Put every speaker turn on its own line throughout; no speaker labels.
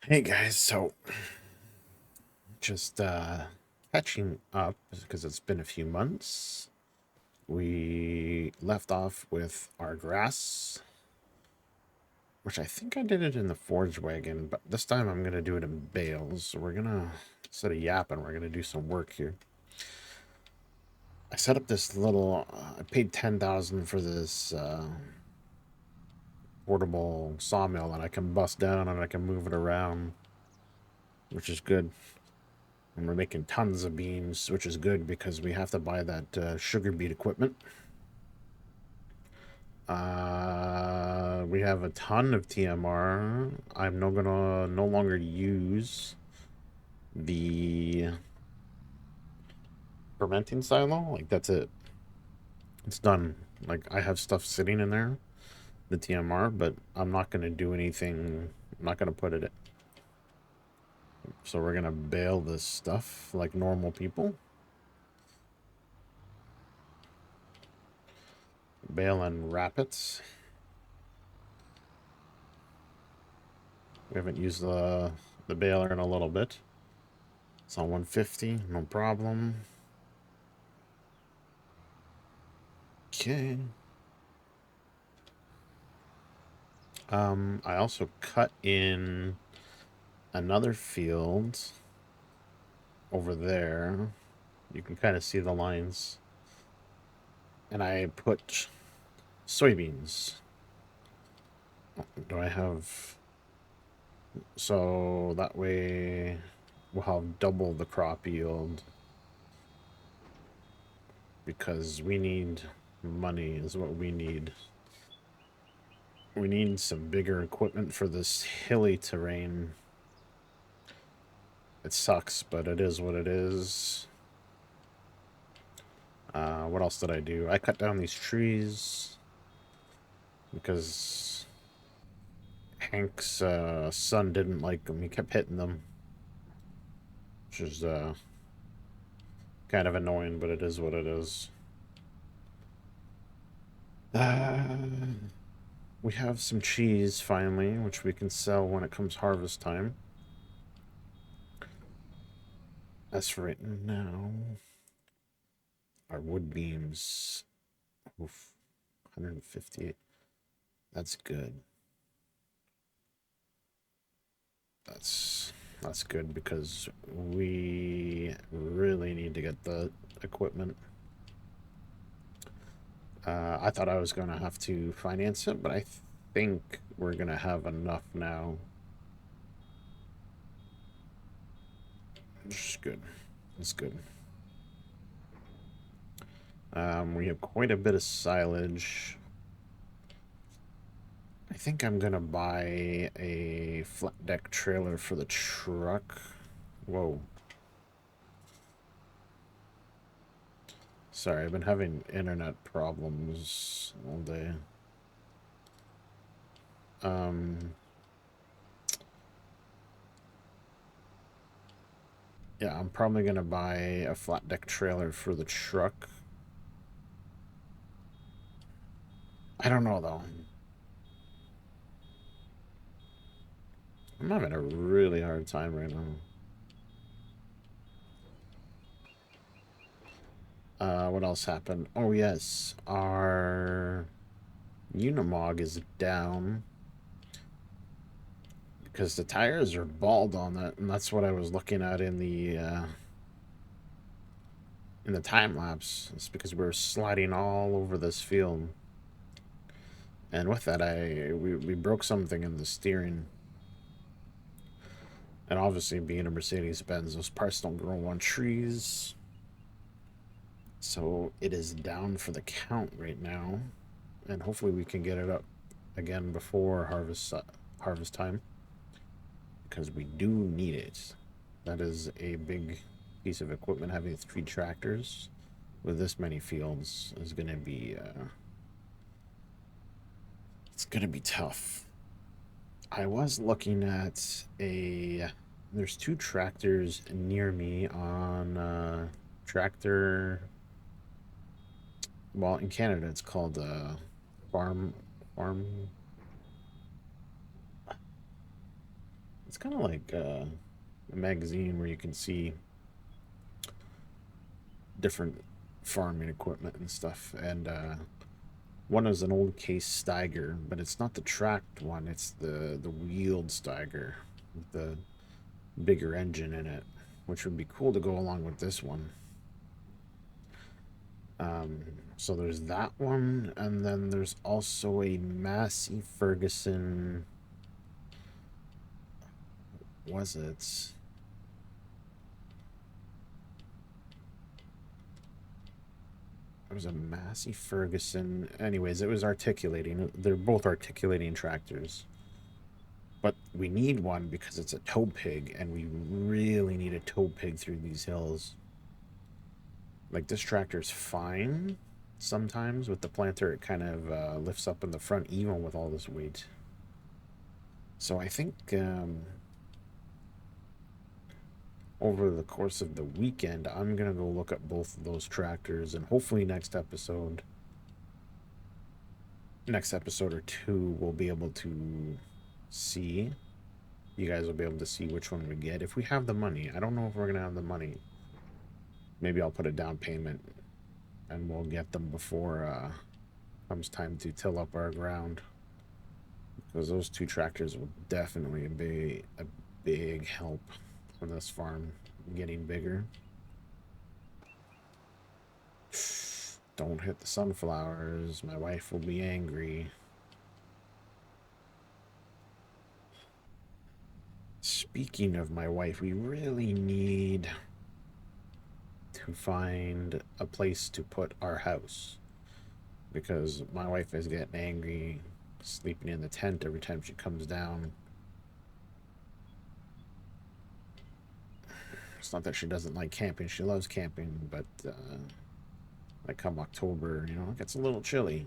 Hey guys, so just catching up because it's been a few months. We left off with our grass, which I think I did it in the forge wagon, but this time I'm gonna do it in bales. So we're gonna, instead of yapping, we're gonna do some work here. I set up this little. I paid 10,000 for this portable sawmill that I can bust down and I can move it around, which is good. And we're making tons of beams, which is good because we have to buy that sugar beet equipment. We have a ton of TMR. I'm gonna no longer use the fermenting silo. Like that's it. It's done. Like I have stuff sitting in there, the TMR, but I'm not gonna do anything. I'm not gonna put it in. So we're gonna bale this stuff like normal people. Bale and wrap it. We haven't used the baler in a little bit. It's on 150, no problem. Okay. I also cut in another field over there. You can kind of see the lines. And I put soybeans. Do I have... So that way we'll have double the crop yield. Because we need money is what we need. We need some bigger equipment for this hilly terrain. It sucks, but it is what it is. What else did I do? I cut down these trees because Hank's son didn't like them. He kept hitting them, which is kind of annoying, but it is what it is. We have some cheese finally, which we can sell when it comes harvest time. As for right now, our wood beams, oof, 158. That's good. That's good because we really need to get the equipment. I thought I was going to have to finance it, but I think we're going to have enough now. Which is good. That's good. We have quite a bit of silage. I think I'm going to buy a flat deck trailer for the truck. Whoa. Sorry, I've been having internet problems all day. Yeah, I'm probably gonna buy a flat deck trailer for the truck. I don't know though. I'm having a really hard time right now. What else happened? Oh yes, our Unimog is down because the tires are bald on it, and that's what I was looking at in the time lapse. It's because we were sliding all over this field, and with that, we broke something in the steering. And obviously, being a Mercedes Benz, those parts don't grow on trees. So it is down for the count right now, and hopefully we can get it up again before harvest time, because we do need it. That is a big piece of equipment. Having 3 tractors with this many fields is going to be it's going to be tough. I was looking at there's 2 tractors near me on tractor. Well, in Canada, it's called farm. It's kind of like a magazine where you can see different farming equipment and stuff. And one is an old case Steiger, but it's not the tracked one. It's the wheeled Steiger, with the bigger engine in it, which would be cool to go along with this one. Um, so there's that one, and then there's also a Massey Ferguson. Was it? It was a Massey Ferguson. Anyways, it was articulating. They're both articulating tractors. But we need one because it's a tow pig, and we really need a tow pig through these hills. Like, this tractor's fine sometimes. With the planter, it kind of lifts up in the front even with all this weight. So I think over the course of the weekend, I'm going to go look at both of those tractors, and hopefully next episode or two, we'll be able to see. You guys will be able to see which one we get if we have the money. I don't know if we're gonna have the money. Maybe I'll put a down payment, and we'll get them before comes time to till up our ground. Because those two tractors will definitely be a big help on this farm getting bigger. Don't hit the sunflowers. My wife will be angry. Speaking of my wife, we really need to find a place to put our house, because my wife is getting angry sleeping in the tent every time she comes down. It's not that she doesn't like camping, she loves camping, but like come October, it gets a little chilly.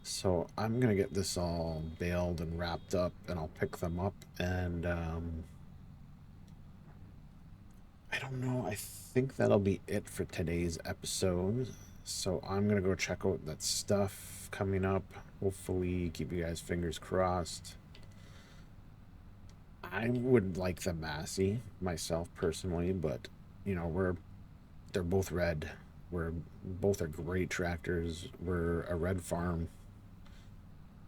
So I'm gonna get this all baled and wrapped up, and I'll pick them up, and I don't know. I think that'll be it for today's episode. So I'm gonna go check out that stuff coming up. Hopefully, keep you guys fingers crossed. I would like the Massey myself personally, but they're both red. Both are great tractors. We're a red farm,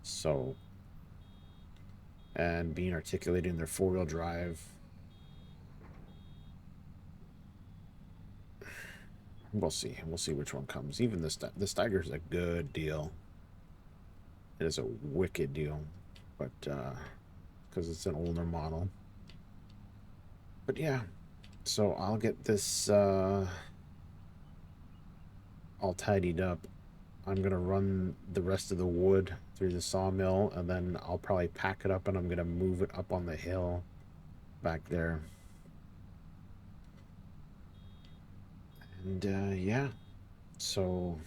so and being articulated in their 4-wheel drive. We'll see. We'll see which one comes. Even the Steiger's a good deal. It is a wicked deal, but because it's an older model. But yeah, so I'll get this all tidied up. I'm gonna run the rest of the wood through the sawmill, and then I'll probably pack it up, and I'm gonna move it up on the hill back there. And yeah, so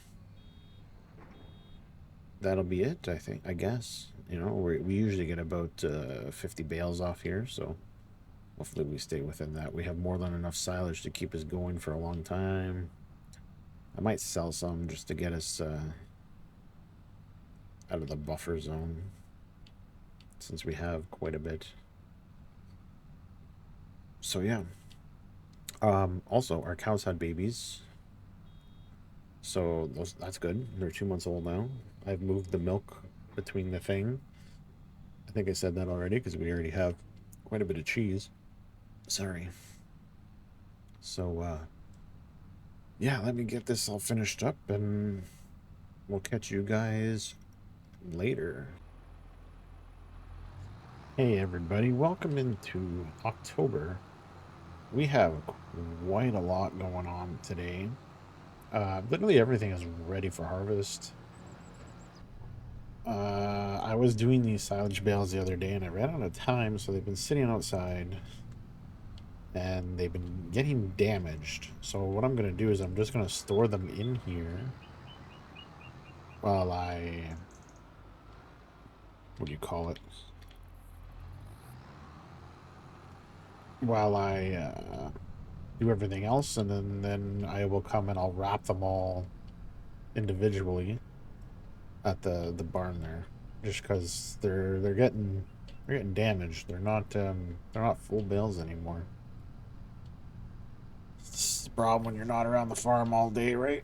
that'll be it, I guess. We usually get about 50 bales off here, so hopefully we stay within that. We have more than enough silage to keep us going for a long time. I might sell some just to get us out of the buffer zone, since we have quite a bit. So yeah. Also, our cows had babies, so that's good. They're 2 months old now. I've moved the milk between the thing. I think I said that already because we already have quite a bit of cheese. Sorry. So yeah, let me get this all finished up, and we'll catch you guys later. Hey everybody, welcome into October. We have quite a lot going on today. Literally everything is ready for harvest. I was doing these silage bales the other day, and I ran out of time, so they've been sitting outside, and they've been getting damaged. So what I'm going to do is I'm just going to store them in here while what do you call it? While I do everything else, and then I will come and I'll wrap them all individually at the barn there, just because they're getting They're getting damaged. They're not full bales anymore. This is the problem when you're not around the farm all day, right?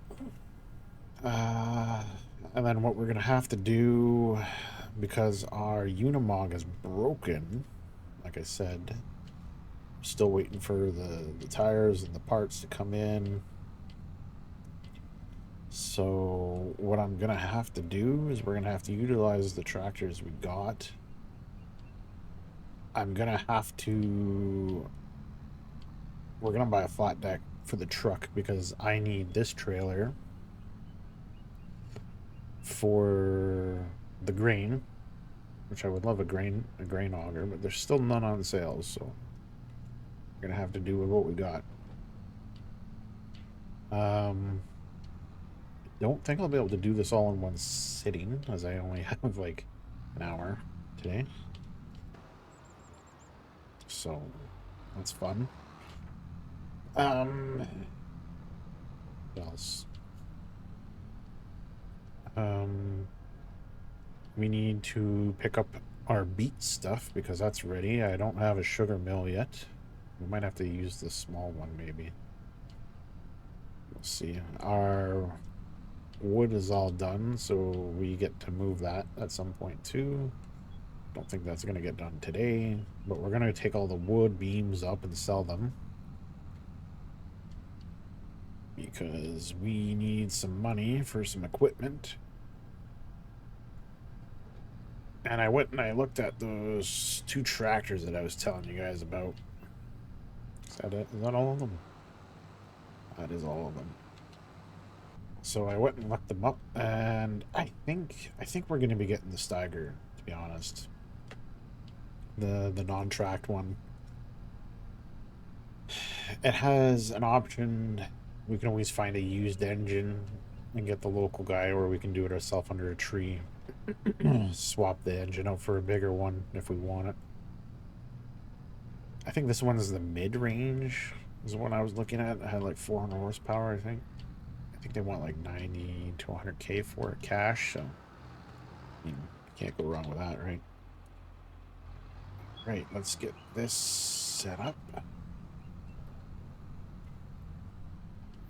Uh, and then what we're gonna have to do, because our Unimog is broken, like I said, still waiting for the tires and the parts to come in. So what I'm gonna have to do is we're gonna have to utilize the tractors we got. I'm gonna have to. We're gonna buy a flat deck for the truck because I need this trailer for the grain, which I would love a grain auger, but there's still none on sale, so we're gonna have to do with what we got. Don't think I'll be able to do this all in one sitting, as I only have like an hour today. So that's fun. What else? We need to pick up our beet stuff because that's ready. I don't have a sugar mill yet. We might have to use the small one, maybe. We'll see. Our wood is all done, so we get to move that at some point too. Don't think that's going to get done today, but we're going to take all the wood beams up and sell them. Because we need some money for some equipment. And I went and I looked at those 2 tractors that I was telling you guys about. Is that it? Is that all of them? That is all of them. So I went and looked them up, and I think we're going to be getting the Steiger, to be honest. The non-tracked one. It has an option. We can always find a used engine and get the local guy, or we can do it ourselves under a tree. Swap the engine out for a bigger one if we want it. I think this one is the mid-range. Is the one I was looking at. It had like 400 horsepower, I think. I think they want like 90 to 100K for it cash, so you can't go wrong with that, right? Right, let's get this set up.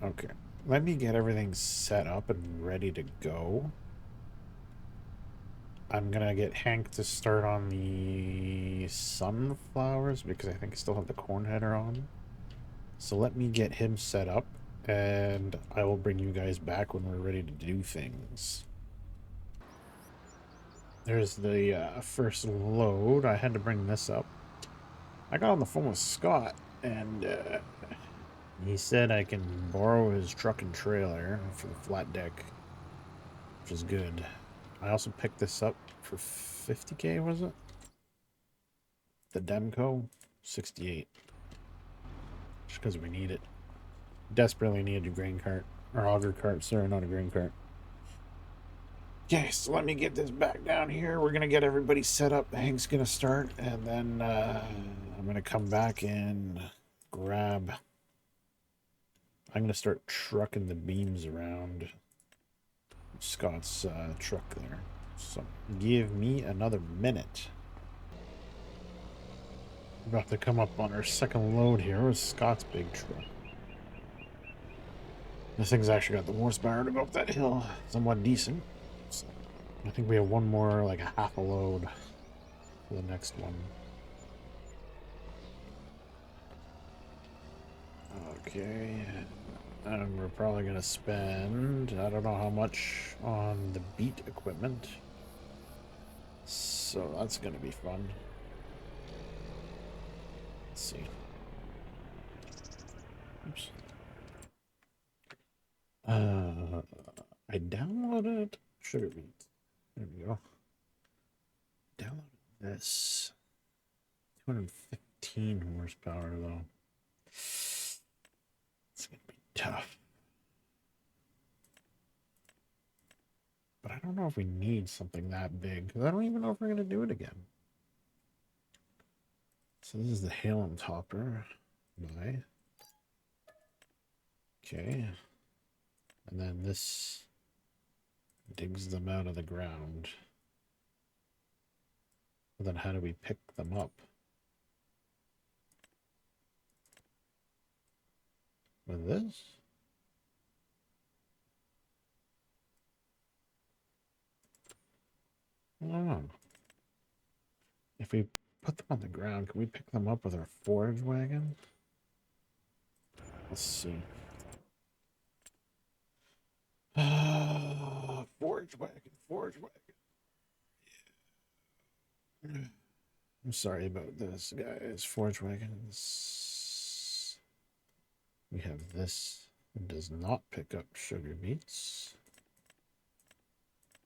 Okay, let me get everything set up and ready to go. I'm gonna get Hank to start on the sunflowers because I think I still have the corn header on. So let me get him set up, and I will bring you guys back when we're ready to do things. There's the first load. I had to bring this up. I got on the phone with Scott, and he said I can borrow his truck and trailer for the flat deck, which is good. I also picked this up for 50K, was it? The Demco, 68. Just because we need it. Desperately need a grain cart. Or auger cart, sorry, not a grain cart. Okay, so let me get this back down here. We're going to get everybody set up. Hank's going to start, and then I'm going to come back and grab... I'm going to start trucking the beams around Scott's truck there. So give me another minute. We're about to come up on our second load here with Scott's big truck. This thing's actually got the horsepower to go up that hill somewhat decent. So I think we have one more, like a half a load for the next one. Okay. And we're probably going to spend, I don't know how much on the beet equipment. So that's going to be fun. Let's see. Oops. I downloaded sugar beet. There we go. Downloaded this. 215 horsepower though. It's gonna be tough. But I don't know if we need something that big, because I don't even know if we're gonna do it again. So this is the Halem topper. Bye. Okay. And then this digs them out of the ground. Well, then how do we pick them up? With this? I don't know. If we put them on the ground, can we pick them up with our forage wagon? Let's see. Forage wagon, forage wagon. I'm sorry about this, guys. Forage wagons. We have this. It does not pick up sugar beets.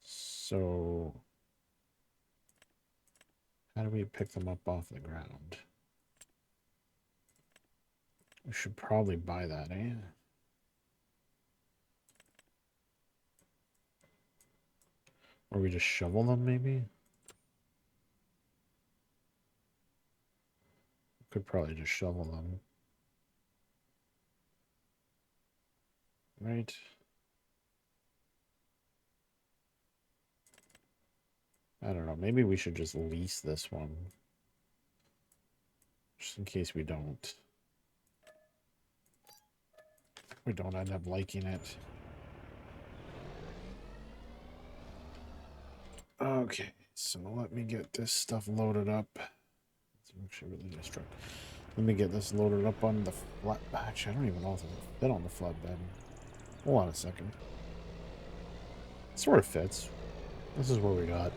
So, how do we pick them up off the ground? We should probably buy that, eh? Or we just shovel them, maybe? Could probably just shovel them. Right? I don't know. Maybe we should just lease this one. Just in case we don't end up liking it. Okay, so let me get this stuff loaded up. It's actually really distracting. Let me get this loaded up on the flat. Actually, I don't even know if it'll fit on the flatbed. Hold on a second. It sort of fits. This is what we got.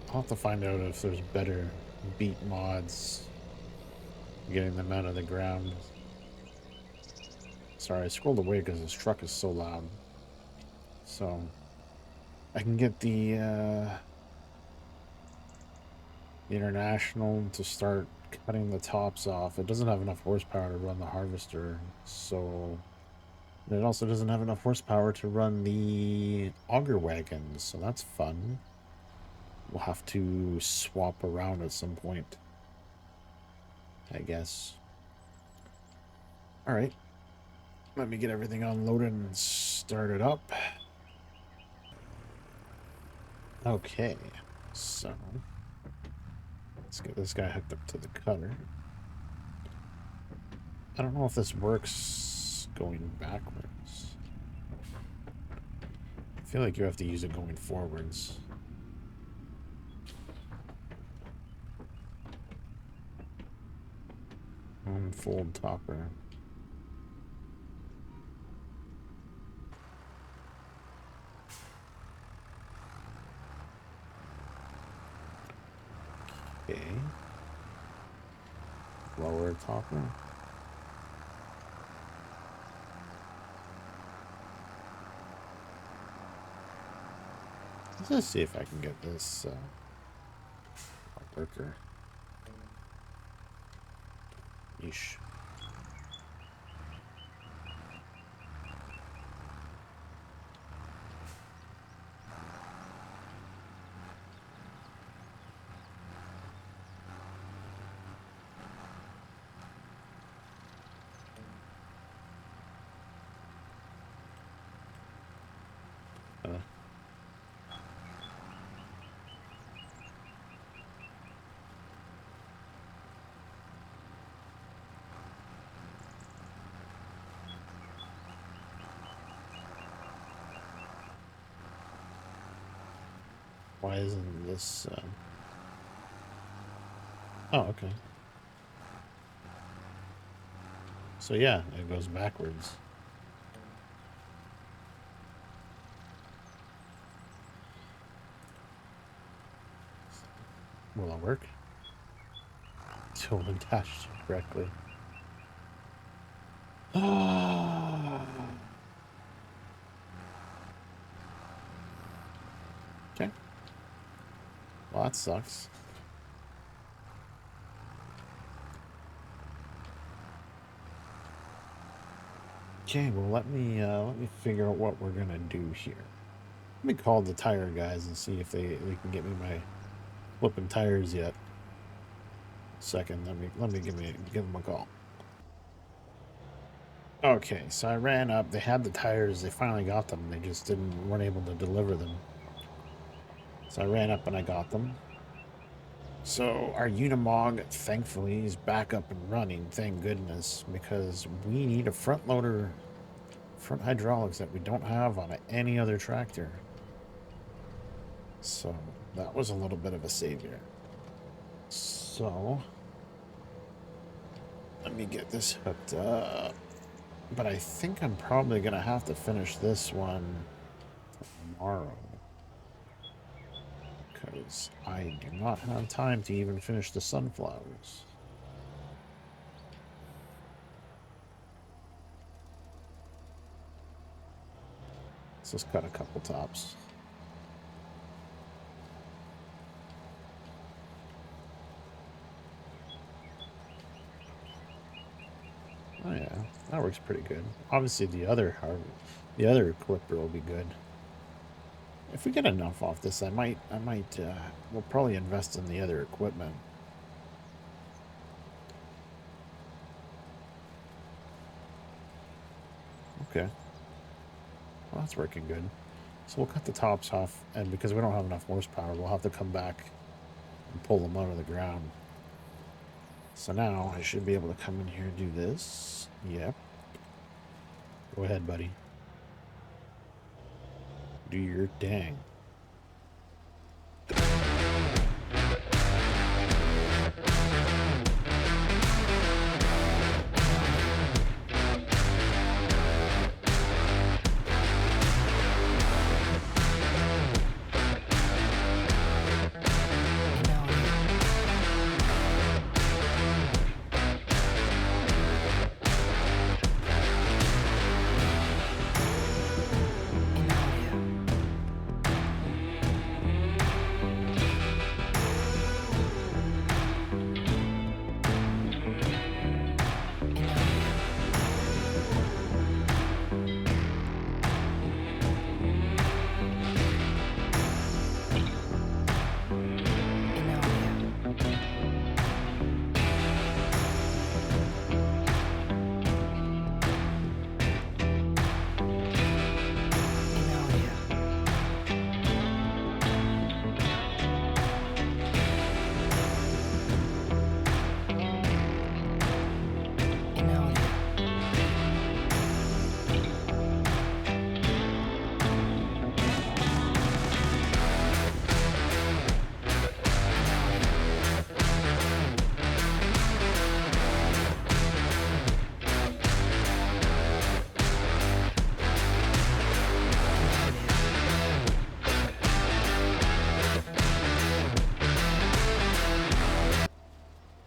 I'll have to find out if there's better beat mods. Getting them out of the ground. Sorry, I scrolled away because this truck is so loud. So I can get the International to start cutting the tops off. It doesn't have enough horsepower to run the harvester, so it also doesn't have enough horsepower to run the auger wagons, so that's fun. We'll have to swap around at some point, I guess. All right, let me get everything unloaded and start it up. Okay, so let's get this guy hooked up to the cutter. I don't know if this works going backwards. I feel like you have to use it going forwards. Unfold topper. Okay. Lower topper. Let's just see if I can get this worker. Yeesh. Uh, why isn't this... Oh, okay. So yeah, it goes backwards. Will it work? Still attached correctly. Okay. Well, that sucks. Okay, well let me figure out what we're gonna do here. Let me call the tire guys and see if they can get me my flipping tires yet. Second, let me give them a call. Okay, so I ran up. They had the tires. They finally got them. They just weren't able to deliver them. So I ran up and I got them. So our Unimog, thankfully, is back up and running, thank goodness, because we need a front loader, front hydraulics that we don't have on any other tractor. So that was a little bit of a savior. So let me get this hooked up. But I think I'm probably going to have to finish this one tomorrow. Because I do not have time to even finish the sunflowers. Let's just cut a couple tops. Oh yeah, that works pretty good. Obviously the other clipper will be good. If we get enough off this, we'll probably invest in the other equipment. Okay. Well, that's working good. So we'll cut the tops off, and because we don't have enough horsepower, we'll have to come back and pull them out of the ground. So now I should be able to come in here and do this. Yep. Go ahead, buddy. Do your dang.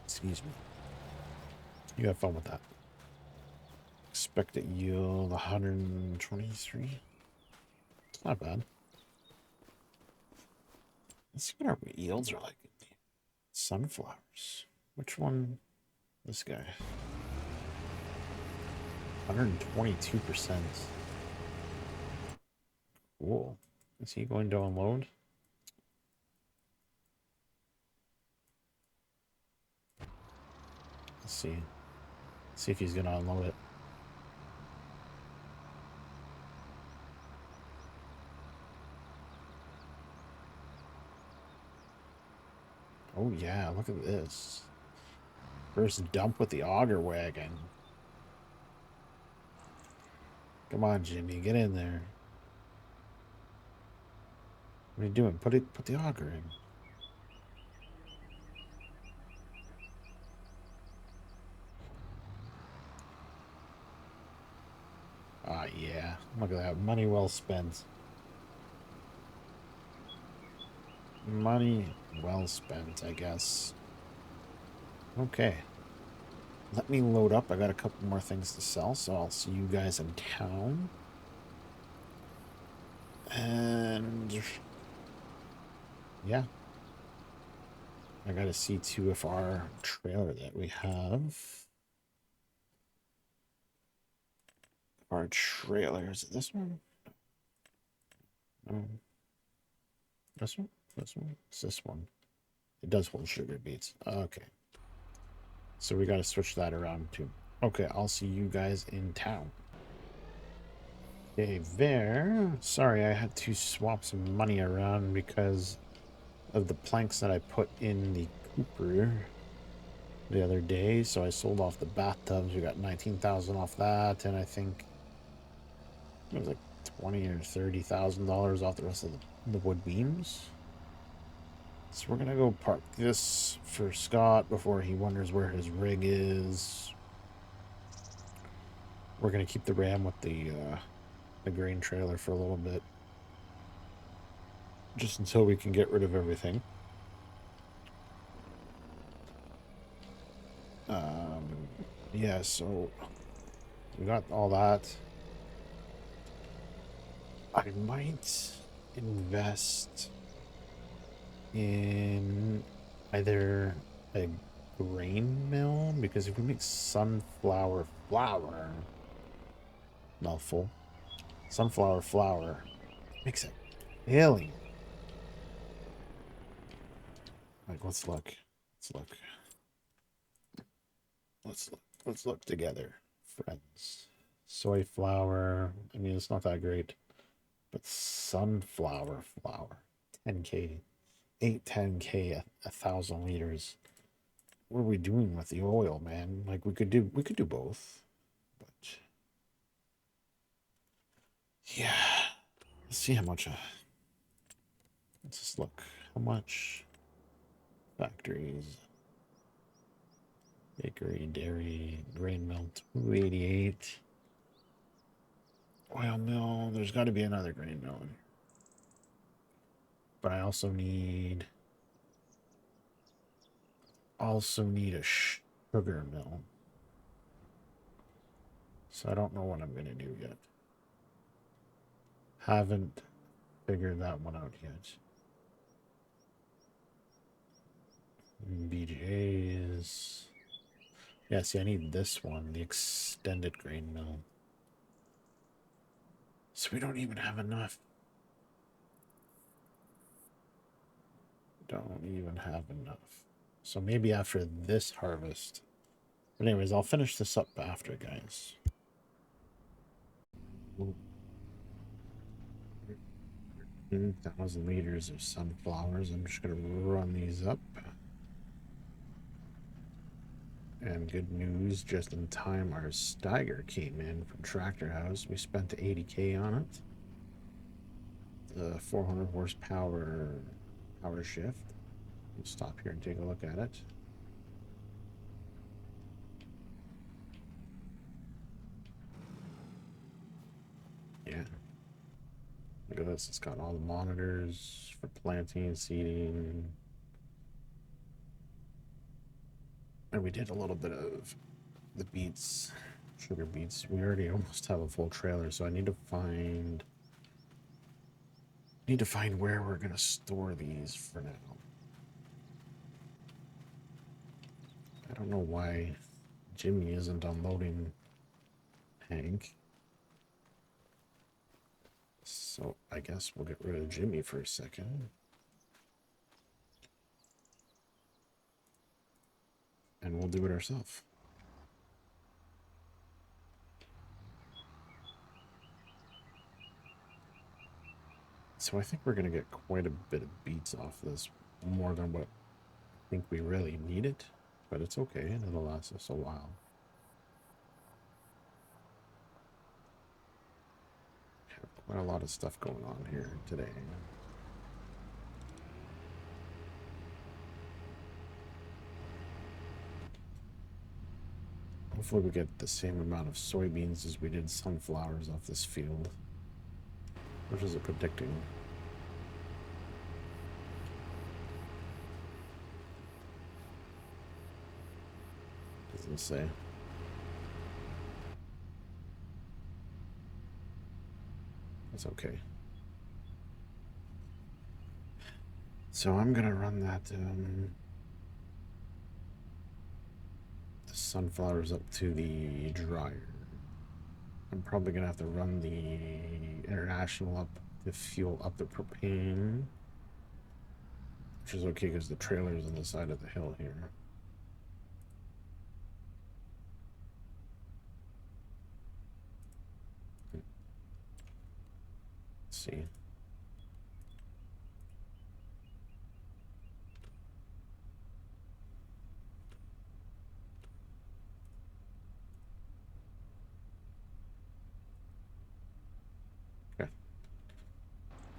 Excuse me. You have fun with that. Expected yield 123. It's not bad. Let's see what our yields are like. Sunflowers. Which one? This guy. 122%. Cool. Is he going to unload? Let's see. See if he's going to unload it. Oh yeah, look at this. First dump with the auger wagon. Come on, Jimmy, get in there. What are you doing? Put the auger in. Ah, yeah. Look at that. Money well spent. Money well spent, I guess. Okay. Let me load up. I got a couple more things to sell, so I'll see you guys in town. And yeah. I gotta see too if our trailer that we have. Our trailer, is it this one? No. This one? This one? It's this one. It does hold sugar beets. Okay. So we got to switch that around too. Okay, I'll see you guys in town. Okay, there. Sorry, I had to swap some money around because of the planks that I put in the Cooper the other day. So I sold off the bathtubs. We got 19,000 off that, and I think it was like 20 or $30,000 off the rest of the wood beams. So we're gonna go park this for Scott before he wonders where his rig is. We're gonna keep the Ram with the grain trailer for a little bit, just until we can get rid of everything. Yeah, so we got all that. I might invest in either a grain mill, because if we make sunflower flour, mouthful, sunflower flour, makes a killing. Like, let's look. Let's look. Let's look together, friends. Soy flour. I mean, it's not that great, but sunflower flour, 10K, 10K, 1,000 liters. What are we doing with the oil, man? Like, we could do both, but yeah. Let's see how much. Let's just look. How much? Factories, bakery, dairy, grain mill, 288. Oil mill. There's got to be another grain mill in here. But I also need a sugar mill. So I don't know what I'm gonna do yet. Haven't figured that one out yet. BJ's. Yeah, see, I need this one, the extended grain mill. So we don't even have enough. Don't even have enough. So maybe after this harvest. But anyways, I'll finish this up after, guys. 1,000 liters of sunflowers. I'm just going to run these up. And good news, just in time, our Steiger came in from Tractor House. We spent 80K on it. The 400 horsepower power shift. We'll stop here and take a look at it. Yeah. Look at this. It's got all the monitors for planting, seeding. And we did a little bit of the beets, sugar beets. We already almost have a full trailer, so I need to find where we're gonna store these for now. I don't know why Jimmy isn't unloading Hank. So I guess we'll get rid of Jimmy for a second. And we'll do it ourselves. So I think we're going to get quite a bit of beets off this, more than what I think we really need it. But it's okay, it'll last us a while. Have quite a lot of stuff going on here today. Hopefully we get the same amount of soybeans as we did sunflowers off this field. Which is it predicting? Doesn't say. That's okay. So I'm gonna run that the sunflowers up to the dryer. I'm probably gonna have to run the international up to fuel up the propane, which is okay because the trailer is on the side of the hill here. Let's see.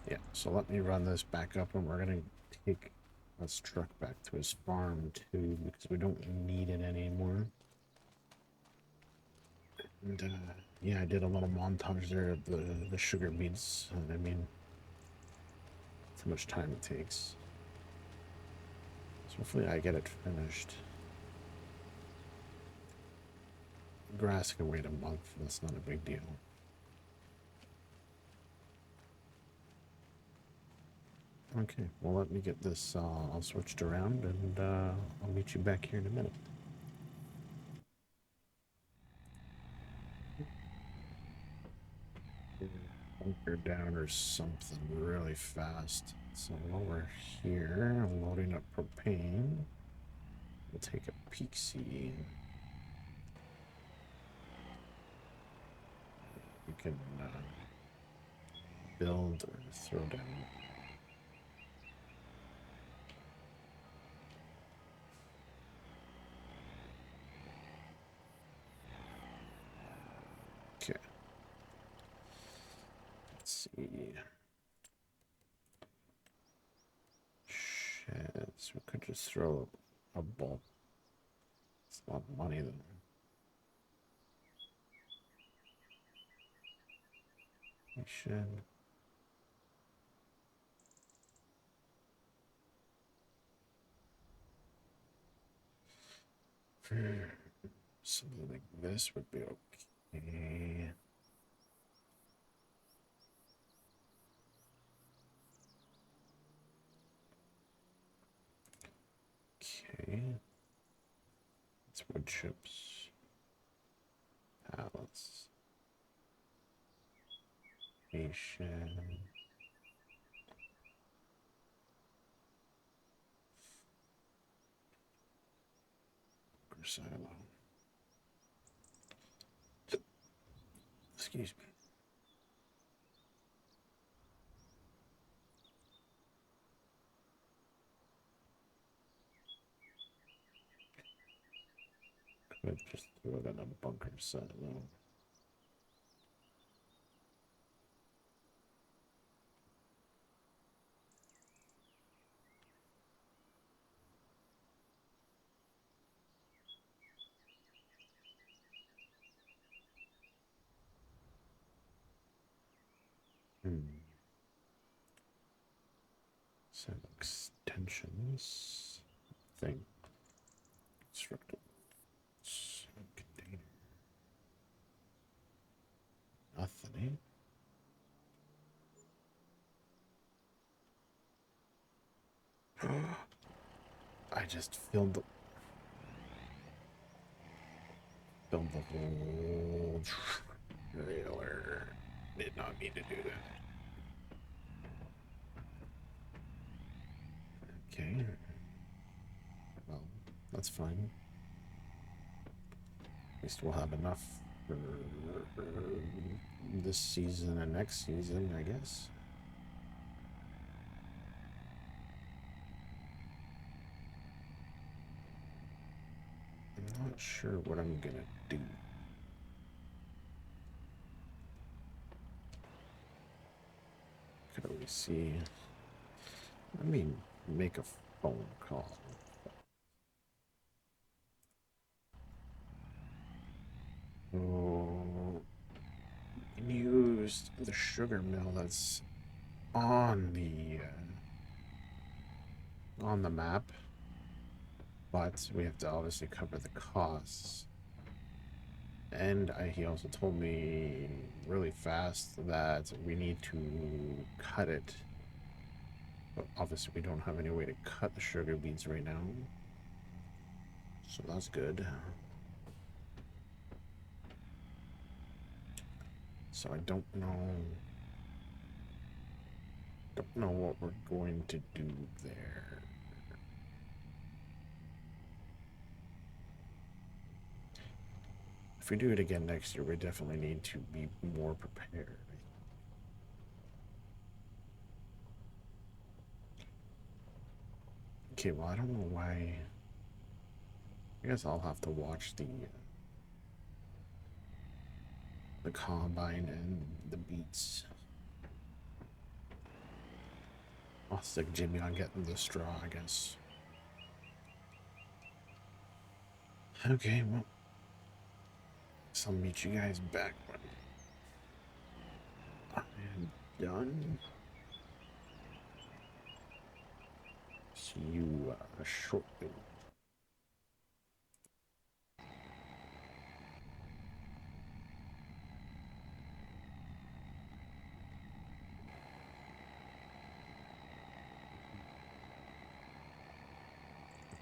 Yeah, so let me run this back up and we're gonna take this truck back to his farm too because we don't need it anymore. And yeah, I did a little montage there of the sugar beets. I mean, that's how much time it takes. So hopefully I get it finished. Grass can wait a month. That's not a big deal. Okay, well, let me get this all switched around, and I'll meet you back here in a minute. Bunker down or something really fast. So while we're here, I'm loading up propane. We'll take a peek see. We can build or throw down. Okay. Let's see. Sheds. We could just throw a bulk. It's a lot of money though. We should. Something like this would be okay. Okay. It's wood chips. Pallets. Nation. Silo. Excuse me. Could just throw it in a bunker silo. Some extensions. Thing. Constructible. Container. Nothing. I just filled the whole trailer. Did not mean to do that. Okay. Well, that's fine. At least we'll have enough for this season and next season, I guess. I'm not sure what I'm gonna do. Could always see. Let me make a phone call. Oh, used the sugar mill that's on the map, but we have to obviously cover the costs. And he also told me really fast that we need to cut it. But obviously we don't have any way to cut the sugar beets right now. So that's good. So I don't know what we're going to do there. If we do it again next year, we definitely need to be more prepared. Okay, well, I don't know why. I guess I'll have to watch the combine and the beets. I'll stick Jimmy on getting the straw, I guess. Okay, well, I'll meet you guys back when I am done. See you shortly.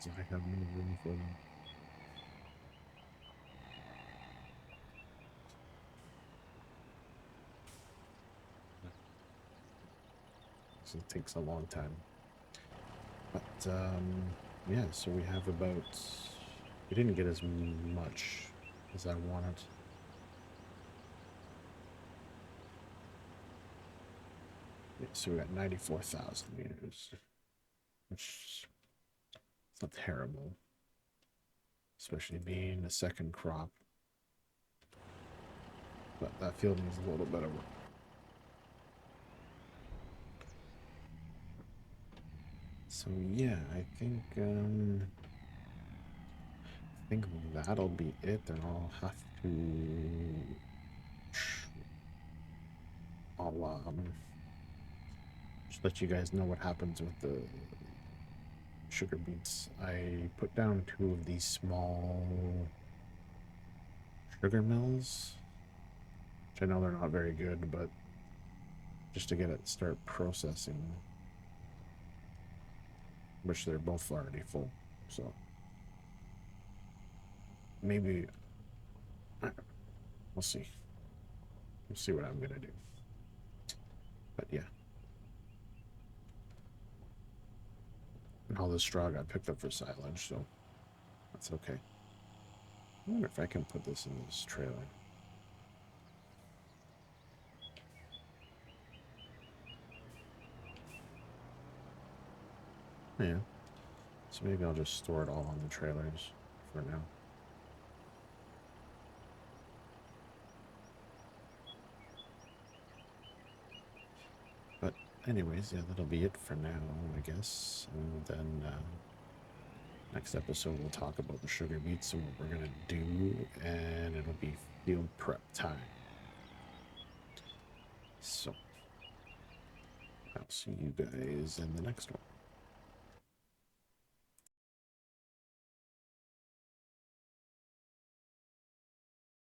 I have no room for them. So it takes a long time. But, yeah, so we have about... We didn't get as much as I wanted. Yeah, so we got 94,000 meters, which is not terrible, especially being a second crop. But that field needs a little bit of work. So yeah, I think that'll be it. Then I'll just let you guys know what happens with the sugar beets. I put down 2 of these small sugar mills, which I know they're not very good, but just to get it start processing, which they're both already full. So maybe we'll see. We'll see what I'm gonna do. But yeah. And all the straw got picked up for silage, so that's okay. I wonder if I can put this in this trailer. Yeah. So maybe I'll just store it all on the trailers for now. But anyways, yeah, that'll be it for now, I guess. And then next episode we'll talk about the sugar beets and what we're gonna do, and it'll be field prep time. So I'll see you guys in the next one.